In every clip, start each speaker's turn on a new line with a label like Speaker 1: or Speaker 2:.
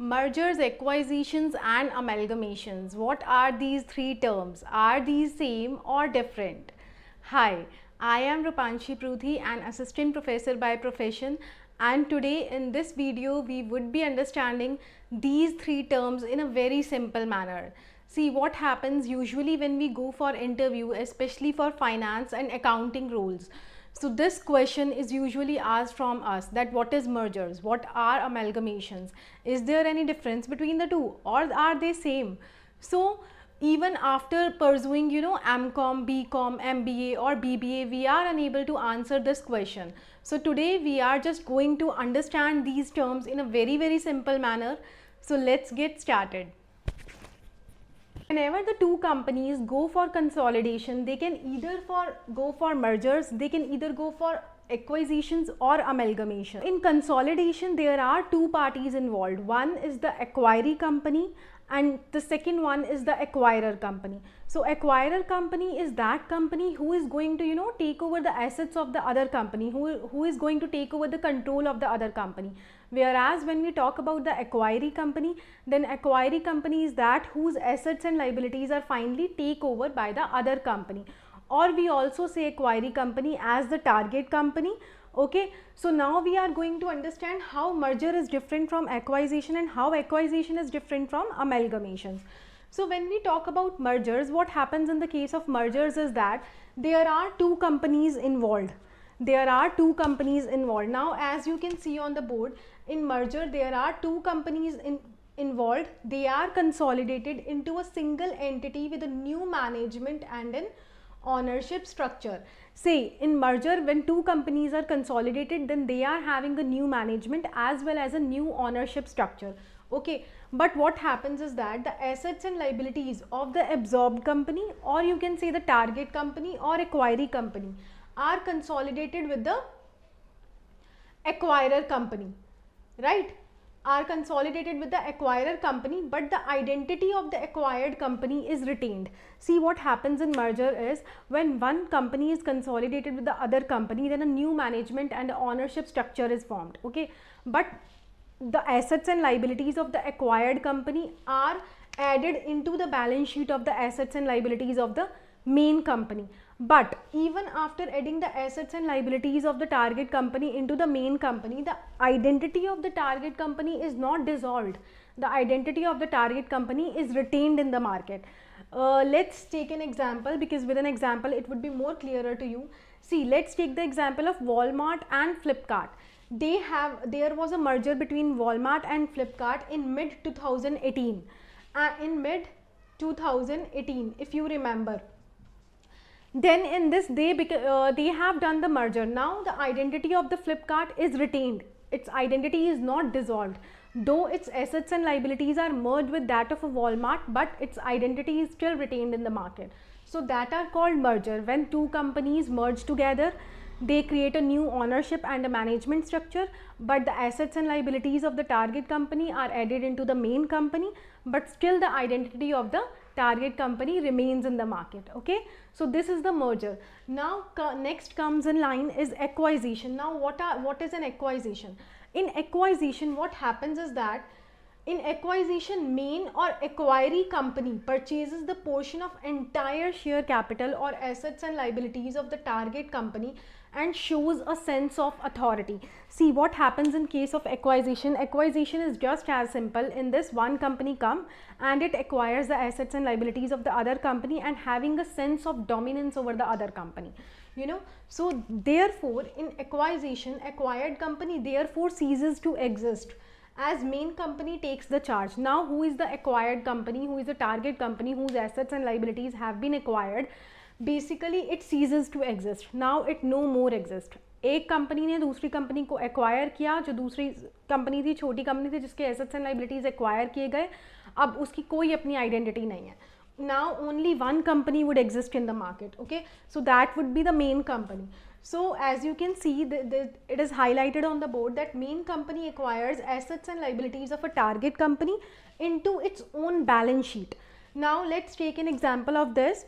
Speaker 1: Mergers, acquisitions and amalgamations. What are these three terms? Are these same or different? Hi, I am Rupanshi Pruthi, an assistant professor by profession, and today in this video we would be understanding these three terms in a very simple manner. See what happens usually when we go for interview, especially for finance and accounting roles. So this question is usually asked from us, that what is mergers, what are amalgamations, is there any difference between the two, or are they same? So even after pursuing MCom, BCom, MBA or BBA, we are unable to answer this question. So today we are just going to understand these terms in a very simple manner. So let's get started. Whenever the two companies go for consolidation, they can either go for mergers, they can either go for acquisitions or amalgamation. In consolidation, there are two parties involved. One is the acquiring company and the second one is the acquirer company. So acquirer company is that company who is going to take over the assets of the other company, who is going to take over the control of the other company. Whereas when we talk about the acquiring company, then acquiring company is that whose assets and liabilities are finally taken over by the other company, or we also say acquiring company as the target company. Okay, so now we are going to understand how merger is different from acquisition and how acquisition is different from amalgamations. So when we talk about mergers, what happens in the case of mergers is that there are two companies involved. Now as you can see on the board, in merger there are two companies involved. They are consolidated into a single entity with a new management and an ownership structure. Say in merger, when two companies are consolidated, then they are having a new management as well as a new ownership structure. Okay, but what happens is that the assets and liabilities of the absorbed company, or you can say the target company or acquiring company, are consolidated with the acquirer company, right? Are consolidated with the acquirer company, but the identity of the acquired company is retained. See what happens in merger is, when one company is consolidated with the other company, then a new management and ownership structure is formed. Okay, but the assets and liabilities of the acquired company are added into the balance sheet of the assets and liabilities of the main company. But even after adding the assets and liabilities of the target company into the main company, the identity of the target company is not dissolved. The identity of the target company is retained in the market. Let's take an example, because with an example it would be more clearer to you. See, let's take the example of Walmart and Flipkart. There was a merger between Walmart and Flipkart in mid 2018. In mid 2018, if you remember. Then in this they have done the merger. Now the identity of the Flipkart is retained. Its identity is not dissolved. Though its assets and liabilities are merged with that of a Walmart, but its identity is still retained in the market. So that are called merger. When two companies merge together, they create a new ownership and a management structure, but the assets and liabilities of the target company are added into the main company, but still the identity of the target company remains in the market. Okay, so this is the merger. Now next comes in line is acquisition. Now what is an acquisition? In acquisition, what happens is that in acquisition, main or acquiring company purchases the portion of entire share capital or assets and liabilities of the target company and shows a sense of authority. See what happens in case of acquisition. Acquisition is just as simple. In this, one company come and it acquires the assets and liabilities of the other company and having a sense of dominance over the other company. So therefore in acquisition, acquired company therefore ceases to exist as main company takes the charge. Now who is the acquired company, who is the target company whose assets and liabilities have been acquired? Basically it ceases to exist. Now it no more exists. एक company ने दूसरी company को acquire किया, जो दूसरी company थी, छोटी company थी, जिसके एसेट्स एंड लाइबिलिटीज एक्वायर किए गए, अब उसकी कोई अपनी आइडेंटिटी नहीं है. Now only one company would exist in the market. Okay, so that would be the main company. So as you can see, it is highlighted on the board that main company acquires assets and liabilities of a target company into its own balance sheet. Now let's take an example of this.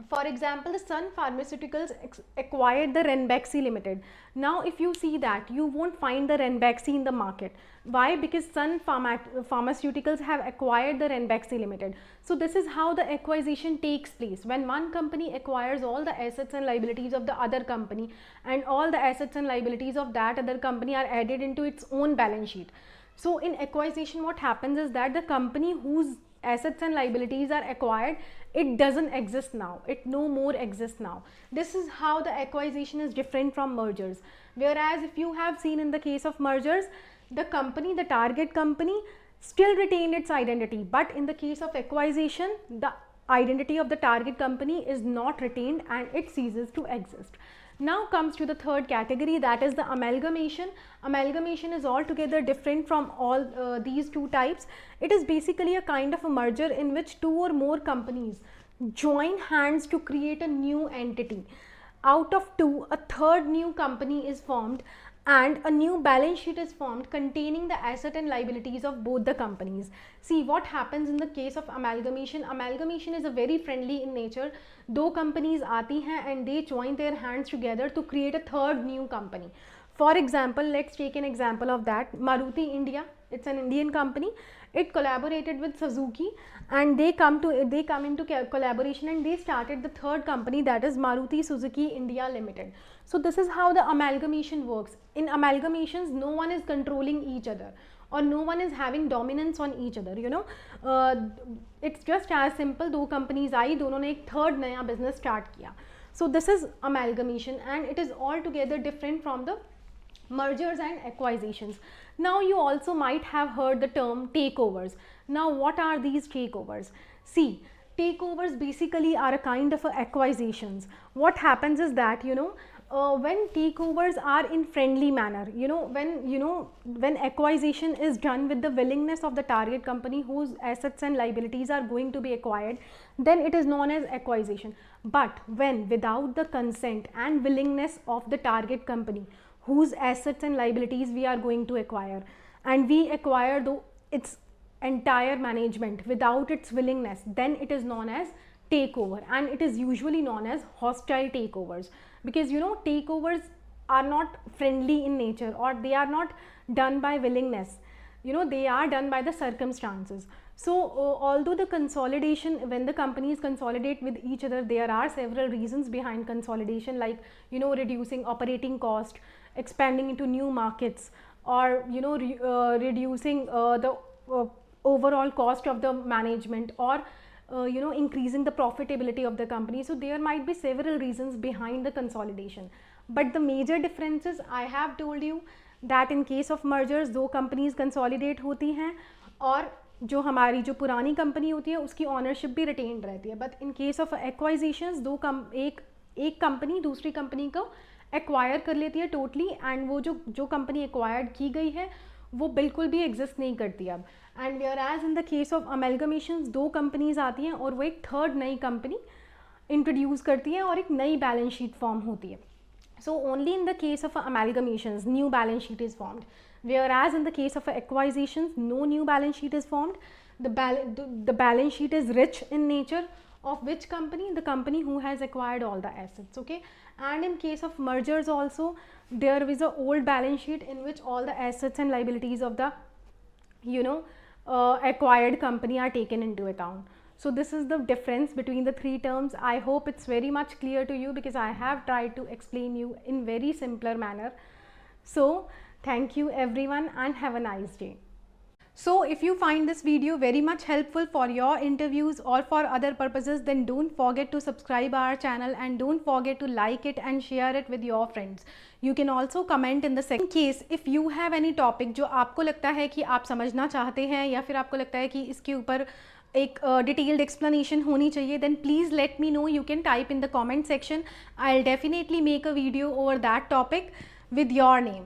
Speaker 1: For example, the Sun Pharmaceuticals acquired the Ranbaxy Limited. Now, if you see that, you won't find the Ranbaxy in the market. Why? Because Sun Pharmaceuticals have acquired the Ranbaxy Limited. So, this is how the acquisition takes place. When one company acquires all the assets and liabilities of the other company, and all the assets and liabilities of that other company are added into its own balance sheet. So, in acquisition, what happens is that the company whose assets and liabilities are acquired, it doesn't exist now, it no more exists now. This is how the acquisition is different from mergers. Whereas if you have seen in the case of mergers, the company, the target company, still retained its identity, but in the case of acquisition, the identity of the target company is not retained and it ceases to exist. Now comes to the third category, that is the amalgamation. Amalgamation is altogether different from all these two types. It is basically a kind of a merger in which two or more companies join hands to create a new entity. Out of two, a third new company is formed and a new balance sheet is formed containing the asset and liabilities of both the companies. See what happens in the case of amalgamation. Amalgamation is a very friendly in nature. दो companies आती हैं and they join their hands together to create a third new company. For example, let's take an example of that. Maruti India, it's an Indian company. It collaborated with Suzuki and they come into collaboration and they started the third company, that is Maruti Suzuki India Limited. So this is how the amalgamation works. In amalgamations, no one is controlling each other or no one is having dominance on each other, you know. It's just as simple, दो companies आई, दोनों ने एक third नया business start किया. So this is amalgamation and it is altogether different from the mergers and acquisitions. Now you also might have heard the term takeovers. Now what are these takeovers? See, takeovers basically are a kind of acquisitions. What happens is that, you know, when takeovers are in friendly manner, when acquisition is done with the willingness of the target company whose assets and liabilities are going to be acquired, then it is known as acquisition. But when without the consent and willingness of the target company whose assets and liabilities we are going to acquire, and we acquire its entire management without its willingness, then it is known as takeover, and it is usually known as hostile takeovers, because you know takeovers are not friendly in nature or they are not done by willingness, you know, they are done by the circumstances. So although the consolidation, when the companies consolidate with each other, there are several reasons behind consolidation, like, you know, reducing operating cost, expanding into new markets, or you know reducing the overall cost of the management, or you know, increasing the profitability of the company. So there might be several reasons behind the consolidation, but the major differences I have told you that in case of mergers दो companies consolidate होती हैं और जो हमारी जो पुरानी company होती है उसकी ऑनरशिप भी रिटेन्ड रहती है. बट इन केस ऑफ एक्वाइजिशंस एक कंपनी दूसरी कंपनी को एक्वायर कर लेती है टोटली, एंड वो जो कंपनी एक्वायर्ड की गई है वो बिल्कुल भी एग्जिस्ट नहीं करती अब. And where as in the case of amalgamations दो कंपनीज आती हैं और वो एक थर्ड नई कंपनी इंट्रोड्यूस करती हैं और एक नई बैलेंस शीट फॉर्म होती है. So only in the case of amalgamations, new balance sheet is formed. Whereas in the case of acquisitions, no new balance sheet is formed. The balance sheet is rich in nature. Of which company? The company who has acquired all the assets. Okay. And in case of mergers also, there is a old balance sheet in which all the assets and liabilities of the, you know, acquired company are taken into account. So this is the difference between the three terms. I hope it's very much clear to you because I have tried to explain you in very simpler manner. So thank you everyone and have a nice day. So if you find this video very much helpful for your interviews or for other purposes, then don't forget to subscribe our channel and don't forget to like it and share it with your friends. You can also comment in the section. In case if you have any topic जो आपको लगता है कि आप समझना चाहते हैं या फिर आपको लगता है कि इसके ऊपर एक डिटेल्ड एक्सप्लेनेशन होनी चाहिए, then please let me know. You can type in the comment section. I'll definitely make a video over that topic with your name.